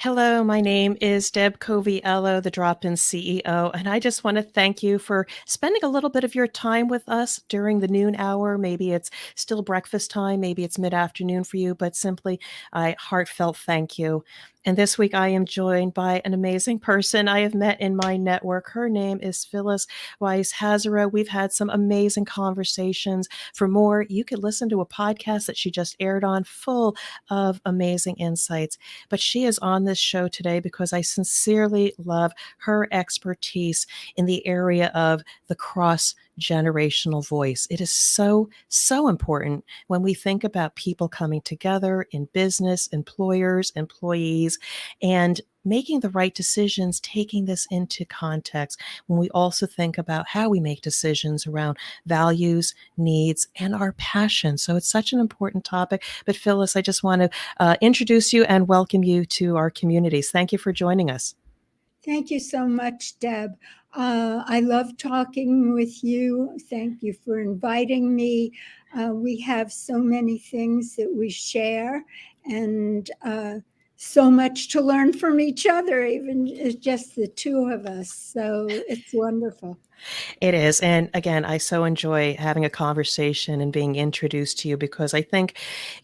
Hello, my name is Deb Coviello, the Drop-In CEO, and I just want to thank you for spending a little bit of your time with us during the noon hour. Maybe it's still breakfast time, maybe it's mid-afternoon for you, but simply a heartfelt thank you. And this week I am joined by an amazing person I have met in my network. Her name is Phyllis Weiss Haserot. We've had some amazing conversations. For more, you could listen to a podcast that she just aired on, full of amazing insights. But she is on this show today because I sincerely love her expertise in the area of the cross-generational voice. It is so, so important when we think about people coming together in business, employers, employees, and making the right decisions, taking this into context when we also think about how we make decisions around values, needs, and our passion. So it's such an important topic. But Phyllis, I just want to introduce you and welcome you to our communities. Thank you for joining us. Thank you so much, Deb. I love talking with you. Thank you for inviting me. We have so many things that we share and so much to learn from each other, even just the two of us. So it's wonderful. It is. And again, I so enjoy having a conversation and being introduced to you because I think,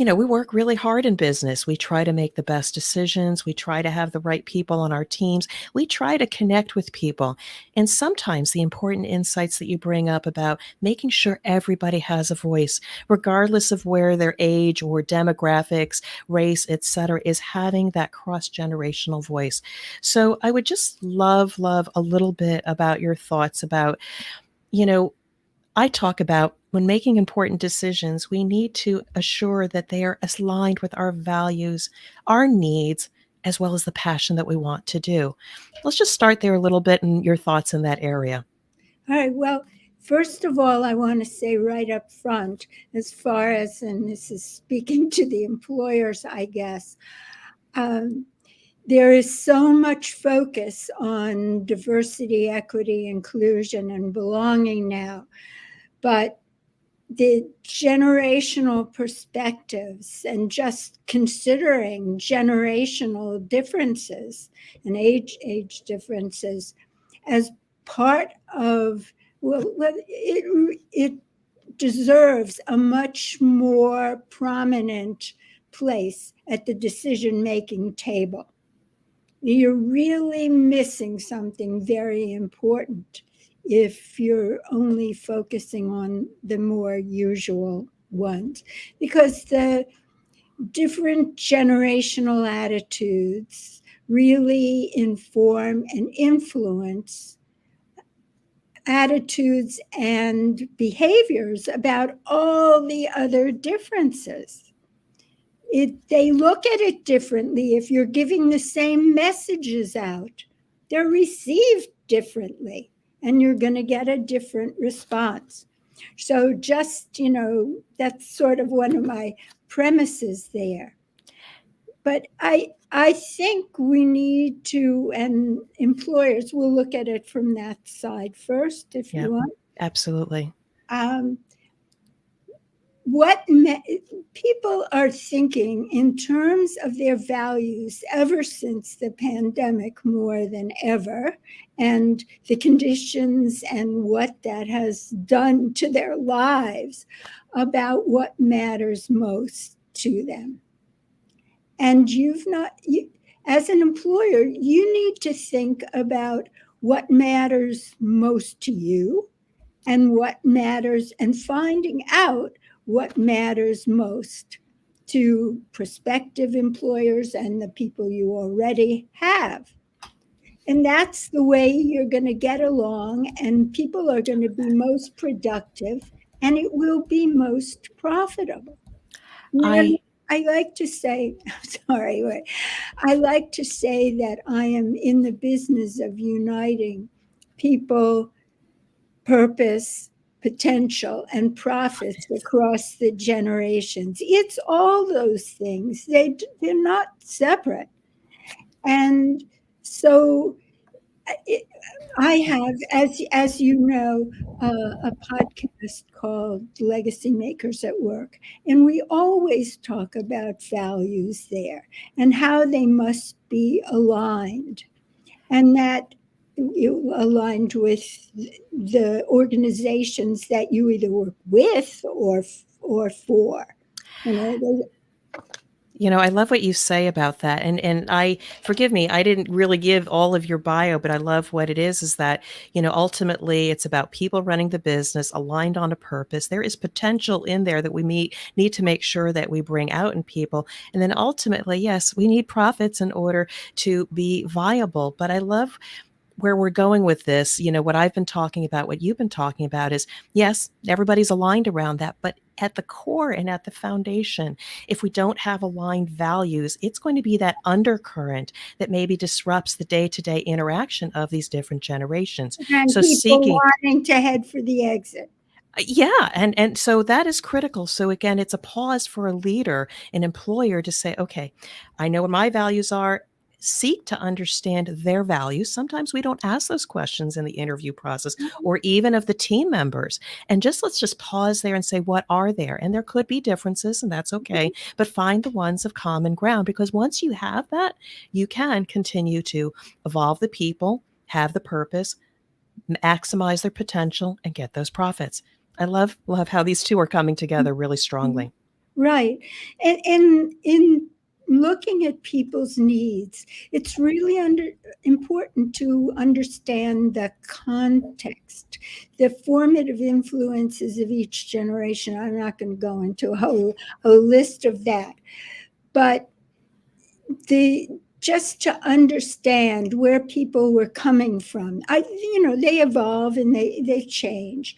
we work really hard in business. We try to make the best decisions. We try to have the right people on our teams. We try to connect with people. And sometimes the important insights that you bring up about making sure everybody has a voice, regardless of where their age or demographics, race, etc., is having that cross-generational voice. So I would just love a little bit about your thoughts about, I talk about when making important decisions, we need to assure that they are aligned with our values, our needs, as well as the passion that we want to do. Let's just start there a little bit and your thoughts in that area. All right. Well, first of all, I want to say right up front, as far as, and this is speaking to the employers, I guess, there is so much focus on diversity, equity, inclusion, and belonging now. But the generational perspectives and just considering generational differences and age differences as part of, it deserves a much more prominent place at the decision-making table. You're really missing something very important if you're only focusing on the more usual ones, because the different generational attitudes really inform and influence attitudes and behaviors about all the other differences. They look at it differently. If you're giving the same messages out, they're received differently, and you're going to get a different response. So just, that's sort of one of my premises there. But I think we need to, and employers will look at it from that side first, if you want. Absolutely. What people are thinking in terms of their values ever since the pandemic, more than ever, and the conditions and what that has done to their lives, about what matters most to them. And as an employer, you need to think about what matters most to you and what matters, and finding out what matters most to prospective employers and the people you already have. And that's the way you're going to get along, and people are going to be most productive, and it will be most profitable. I like to say, I like to say that I am in the business of uniting people, purpose, potential, and profits across the generations. It's all those things. They're not separate. And so I have, as you know, a podcast called Legacy Makers at Work, and we always talk about values there and how they must be aligned, and that you aligned with the organizations that you either work with or for. You know, You know, I love what you say about that. And I forgive me, I didn't really give all of your bio, but I love what it is that, you know, ultimately it's about people running the business aligned on a purpose. There is potential in there that we need to make sure that we bring out in people. And then ultimately, yes, we need profits in order to be viable. But I love where we're going with this. You know, what I've been talking about, what you've been talking about is, yes, everybody's aligned around that, but at the core and at the foundation, if we don't have aligned values, it's going to be that undercurrent that maybe disrupts the day-to-day interaction of these different generations. and So people seeking wanting to head for the exit. yeah, and so that is critical. So again, it's a pause for a leader, an employer to say, okay, I know what my values are. Seek to understand their values. Sometimes we don't ask those questions in the interview process or even of the team members. And let's just pause there and say, what are there? And there could be differences, and that's okay, but find the ones of common ground, because once you have that, you can continue to evolve the people, have the purpose, maximize their potential, and get those profits. I love how these two are coming together really strongly. Right. And in looking at people's needs, it's really important to understand the context, the formative influences of each generation. I'm not going to go into a list of that, but the just to understand where people were coming from. They evolve and they change.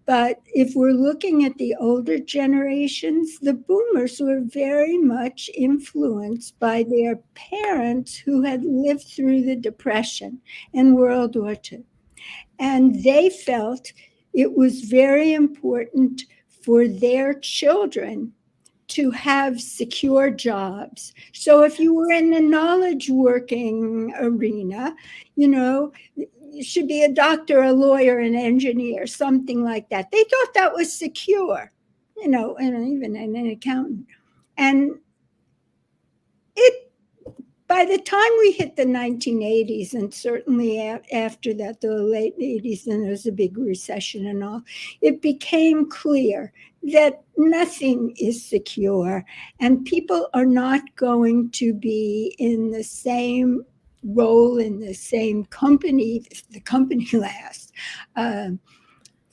But if we're looking at the older generations, the boomers were very much influenced by their parents who had lived through the Depression and World War II. And they felt it was very important for their children to have secure jobs. So if you were in the knowledge working arena, you should be a doctor, a lawyer, an engineer, something like that. They thought that was secure, and even an accountant. And it by the time we hit the 1980s, and certainly after that, the late 80s, and there was a big recession and all, it became clear that nothing is secure, and people are not going to be in the same role in the same company if the company lasts.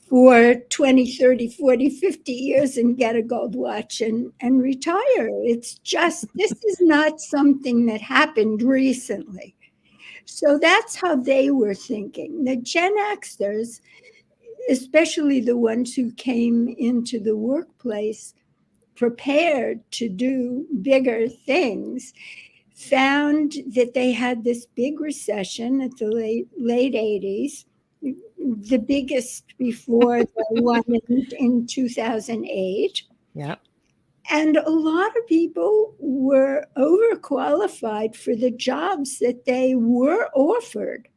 For 20, 30, 40, 50 years and get a gold watch and retire. It's just, this is not something that happened recently. So that's how they were thinking. The Gen Xers, especially the ones who came into the workplace prepared to do bigger things, found that they had this big recession at the late 80s, the biggest before the one in 2008. Yeah. And a lot of people were overqualified for the jobs that they were offered,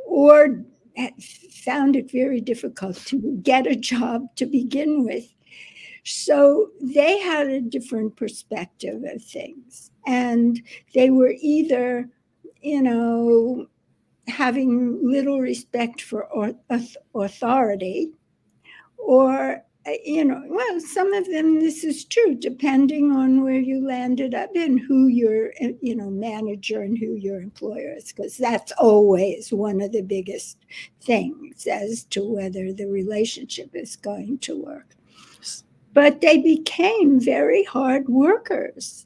or found it very difficult to get a job to begin with. So they had a different perspective of things. And they were either, having little respect for authority, or well, some of them, this is true, depending on where you landed up and who your manager and who your employer is, because that's always one of the biggest things as to whether the relationship is going to work. But they became very hard workers,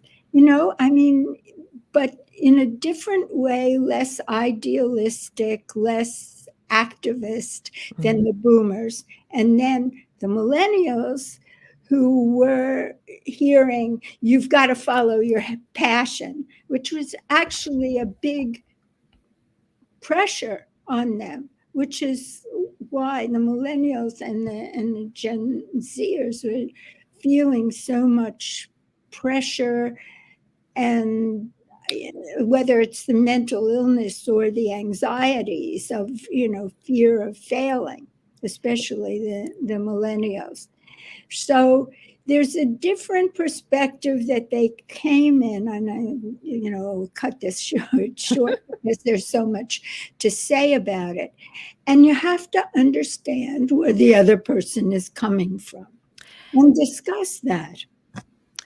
but in a different way, less idealistic, less activist than the boomers. And then the millennials, who were hearing, you've got to follow your passion, which was actually a big pressure on them, which is why the millennials and the Gen Zers were feeling so much pressure and whether it's the mental illness or the anxieties of, fear of failing, especially the millennials. So there's a different perspective that they came in, and cut this short because there's so much to say about it. And you have to understand where the other person is coming from and discuss that.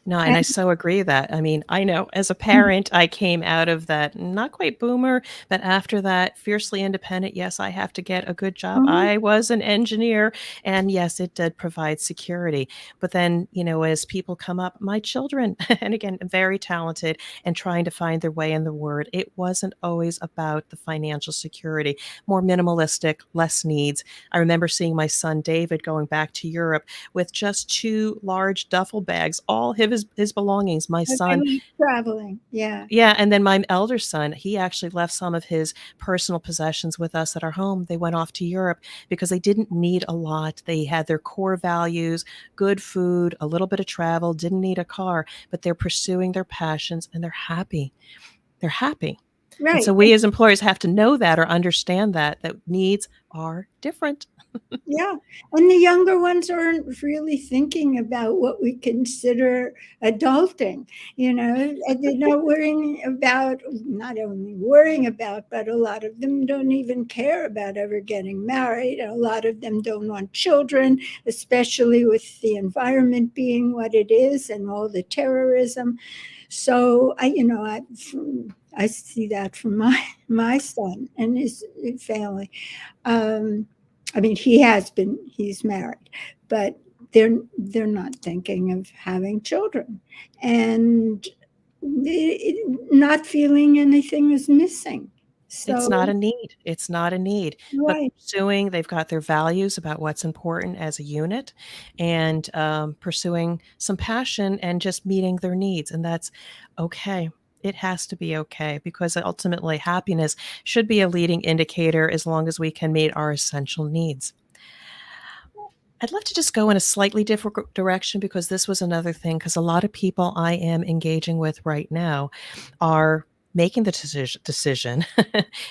No, and I And, so agree that. I mean, I know as a parent, I came out of that not quite boomer, but after that, fiercely independent. Yes, I have to get a good job. oh, I was an engineer, and yes, it did provide security. But then, as people come up, my children, and again, very talented and trying to find their way in the word, it wasn't always about the financial security, more minimalistic, less needs. I remember seeing my son David going back to Europe with just two large duffel bags, all his belongings. My I son, like traveling. Yeah. yeah, and then my elder son, he actually left some of his personal possessions with us at our home. They went off to Europe because they didn't need a lot. They had their core values, good food, a little bit of travel, didn't need a car, but they're pursuing their passions and they're happy. They're happy. And so Right. we as employers have to know that or understand that needs are different. Yeah. And the younger ones aren't really thinking about what we consider adulting, and they're not worrying about, not only worrying about, but a lot of them don't even care about ever getting married. A lot of them don't want children, especially with the environment being what it is and all the terrorism. So I see that from my son and his family. Um, I mean, he's married, but they're not thinking of having children, and not feeling anything is missing. It's So, not a need. It's not a need. But right. pursuing, they've got their values about what's important as a unit, and pursuing some passion and just meeting their needs. And that's okay. It has to be okay because ultimately happiness should be a leading indicator as long as we can meet our essential needs. I'd love to just go in a slightly different direction because this was another thing. Because a lot of people I am engaging with right now are making the decision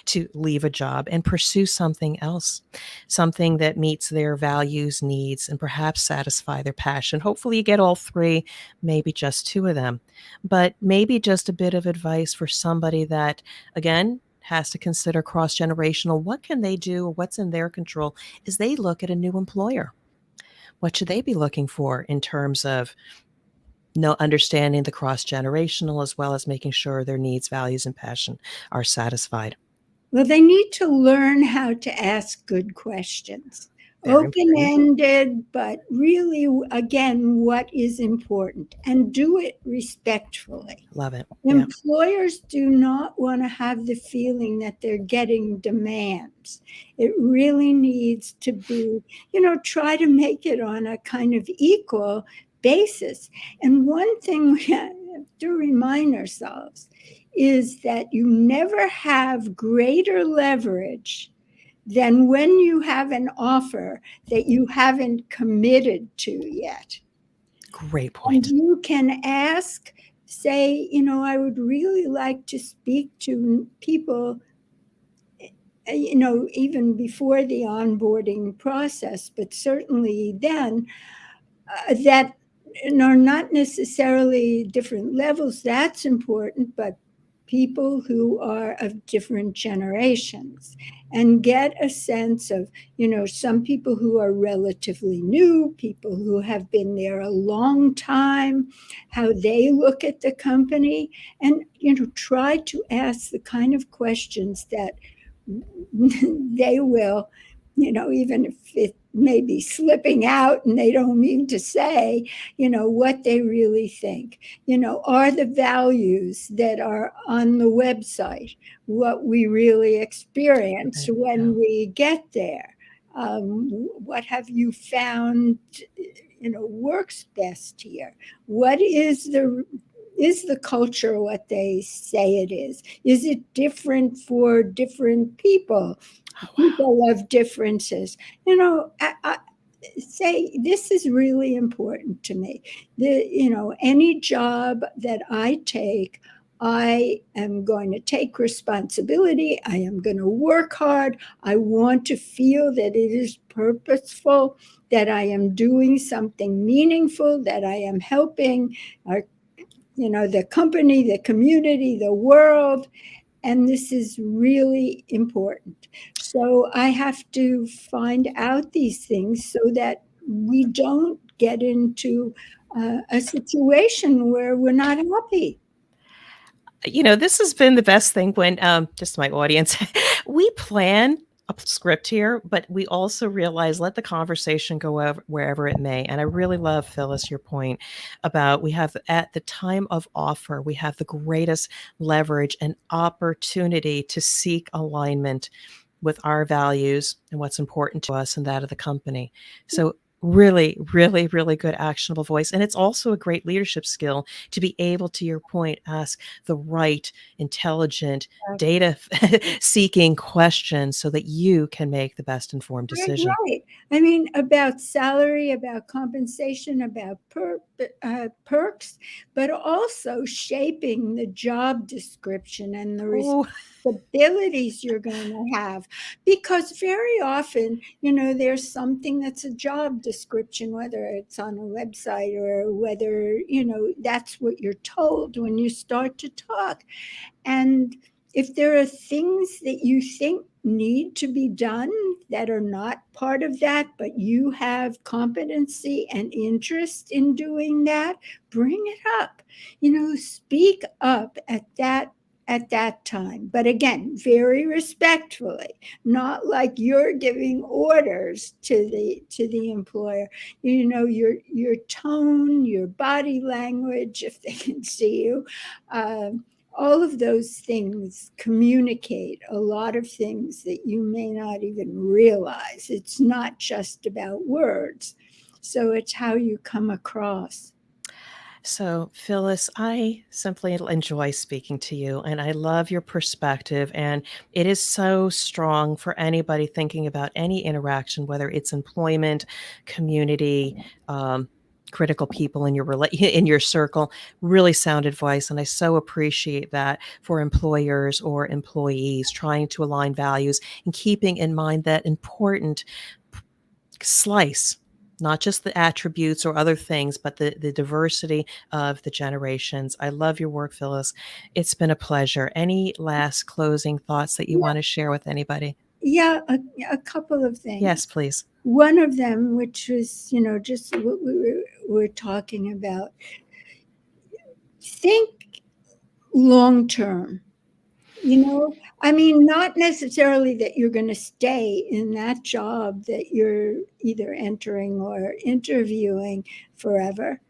to leave a job and pursue something else, something that meets their values, needs, and perhaps satisfy their passion. Hopefully, you get all three, maybe just two of them, but maybe just a bit of advice for somebody that, again, has to consider cross generational. What can they do, or what's in their control as they look at a new employer? What should they be looking for in terms of understanding the cross generational as well as making sure their needs, values, and passion are satisfied? Well, they need to learn how to ask good questions. Very Open important. ended, but really, again, what is important, and do it respectfully. Love it. Yeah. Employers do not want to have the feeling that they're getting demands. It really needs to be, try to make it on a kind of equal basis. And one thing we have to remind ourselves is that you never have greater leverage than when you have an offer that you haven't committed to yet. Great And point. you can ask, say, I would really like to speak to people, even before the onboarding process, but certainly then, that are not necessarily different levels. That's important, but people who are of different generations, and get a sense of, some people who are relatively new, people who have been there a long time, how they look at the company, and, try to ask the kind of questions that they will, even if it may be slipping out and they don't mean to say, what they really think. Are the values that are on the website what we really experience Yeah. when we get there? What have you found, works best here? What is the culture what they say it is? Is it different for different people? Oh, wow. People of differences. I say this is really important to me. Any job that I take, I am going to take responsibility. I am going to work hard. I want to feel that it is purposeful, that I am doing something meaningful, that I am helping our, the company, the community, the world. And this is really important. So I have to find out these things so that we don't get into a situation where we're not happy. This has been the best thing when, just my audience, we plan a script here, but we also realize let the conversation go wherever it may. And I really love, Phyllis, your point about we have at the time of offer, we have the greatest leverage and opportunity to seek alignment with our values and what's important to us and that of the company. So really, really, really good actionable voice. And it's also a great leadership skill to be able, to your point, ask the right, intelligent, data seeking questions so that you can make the best informed decision. Right. I mean, about salary, about compensation, about perks, but also shaping the job description and the responsibilities you're going to have. Because very often, there's something that's a job description, whether it's on a website or whether, that's what you're told when you start to talk. And if there are things that you think need to be done that are not part of that, but you have competency and interest in doing that, bring it up. Speak up at that time. But again, very respectfully, not like you're giving orders to the employer. Your tone, your body language, if they can see you. All of those things communicate a lot of things that you may not even realize. It's not just about words. So it's how you come across. So, Phyllis, I simply enjoy speaking to you and I love your perspective. And it is so strong for anybody thinking about any interaction, whether it's employment, community, critical people in in your circle. Really sound advice, and I so appreciate that for employers or employees trying to align values and keeping in mind that important slice, not just the attributes or other things, but the diversity of the generations. I love your work, Phyllis. It's been a pleasure. Any last closing thoughts that you want to share with anybody? Yeah, a couple of things. Yes, please. One of them, which was, just what we were talking about, think long term. I mean, not necessarily that you're going to stay in that job that you're either entering or interviewing forever,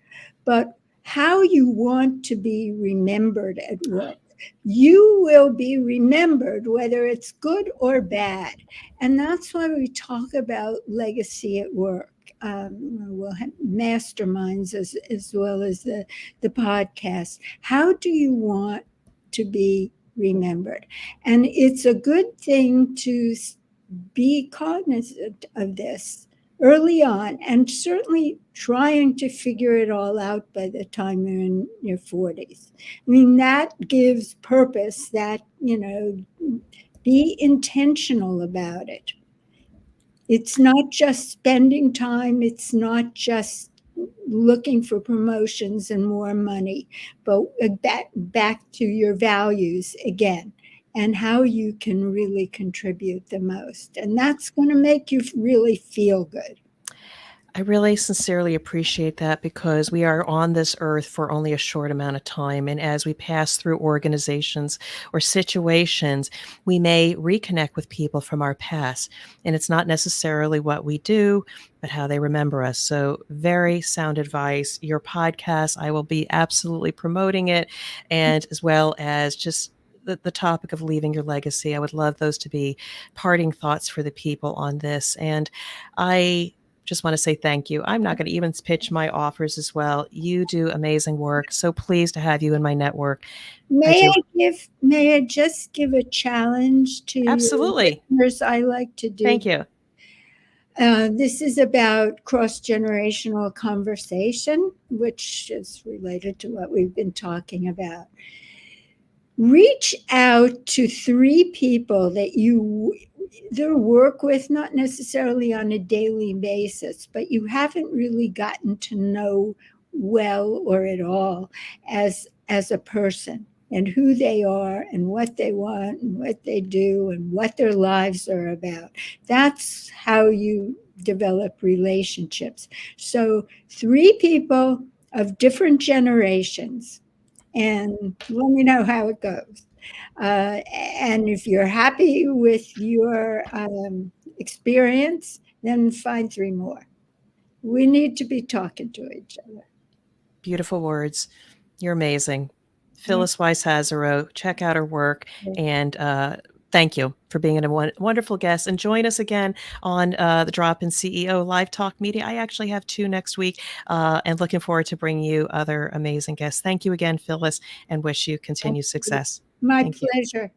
but how you want to be remembered at work. You will be remembered whether it's good or bad. And that's why we talk about legacy at work. We'll have masterminds as well as the podcast. How do you want to be remembered? And it's a good thing to be cognizant of this early on, and certainly trying to figure it all out by the time you're in your 40s. I mean, that gives purpose, that, be intentional about it. It's not just spending time, it's not just looking for promotions and more money, but back to your values again and how you can really contribute the most. And that's going to make you really feel good. I really sincerely appreciate that because we are on this earth for only a short amount of time. And as we pass through organizations or situations, we may reconnect with people from our past. And it's not necessarily what we do, but how they remember us. So, very sound advice. Your podcast, I will be absolutely promoting it, and as well as just the topic of leaving your legacy. I would love those to be parting thoughts for the people on this. And I just want to say thank you. I'm not going to even pitch my offers as well. You do amazing work. So pleased to have you in my network. May I just give a challenge to Absolutely. listeners? I like to do. Thank you. This is about cross-generational conversation, which is related to what we've been talking about. reach out to 3 people that you either work with, not necessarily on a daily basis, but you haven't really gotten to know well or at all as a person, and who they are and what they want and what they do and what their lives are about. That's how you develop relationships. So 3 people of different generations, and let me know how it goes. And if you're happy with your experience, then find 3 more. We need to be talking to each other. Beautiful words. You're amazing. Phyllis Weiss Haserot. Check out her work. And thank you for being a wonderful guest. And join us again on the Drop In CEO Live Talk Media. I actually have 2 next week, and looking forward to bringing you other amazing guests. Thank you again, Phyllis, and wish you continued success. My Thank you. pleasure.